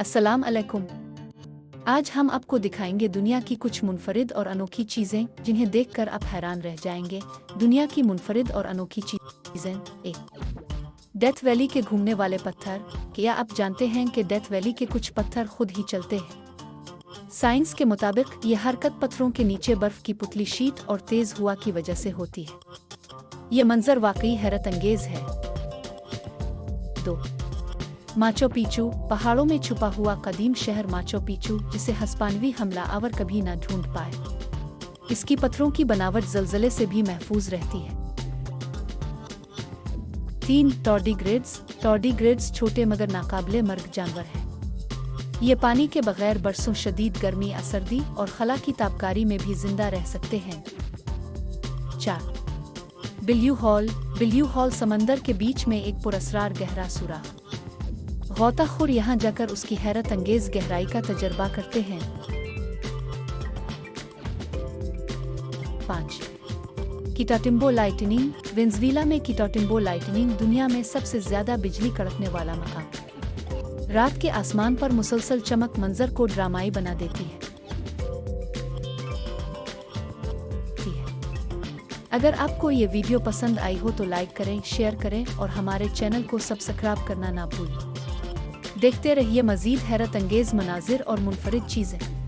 अस्सलाम अलैकुम। आज हम आपको दिखाएंगे दुनिया की कुछ मुनफरिद और अनोखी चीज़ें जिन्हें देखकर आप हैरान रह जाएंगे। दुनिया की मुनफरिद और अनोखी चीज़ें। एक, डेथ वैली के घूमने वाले पत्थर। क्या आप जानते हैं कि डेथ वैली के कुछ पत्थर खुद ही चलते हैं? साइंस के मुताबिक ये हरकत पत्थरों के नीचे बर्फ की पुतली शीट और तेज हवा की वजह से होती है। ये मंजर वाकई हैरत अंगेज है। 2. माचू पिच्चू, पहाड़ों में छुपा हुआ कदीम शहर माचू पिच्चू, जिसे हस्पानवी हमलावर कभी न ढूंढ पाए। इसकी पत्थरों की बनावट ज़लज़ले से भी महफूज रहती है। 3. टॉर्डिग्रेड्स। टॉर्डिग्रेड्स छोटे मगर नाकाबिले मर्ग जानवर हैं। ये पानी के बगैर बरसों शदीद गर्मी, सर्दी और खला की तापकारी में भी जिंदा रह सकते हैं। 4. Blew hall. बिल्यू हॉल समंदर के बीच में एक पुरअसरार गहरा सुराख। गौताखोर यहाँ जाकर उसकी हैरत अंगेज गहराई का तजर्बा करते हैं। 5. कीटाटिम्बो लाइटनिंग। वेनेज़ुएला में कीटाटिम्बो लाइटनिंग दुनिया में सबसे ज्यादा बिजली कड़कने वाला मकाम। रात के आसमान पर मुसलसल चमक मंजर को ड्रामाई बना देती है। अगर आपको ये वीडियो पसंद आई हो तो लाइक करें, शेयर करें और हमारे चैनल को सब्सक्राइब करना ना भूलें। देखते रहिए मज़ीद हैरत अंगेज मनाजिर और मुनफरिद चीज़ें।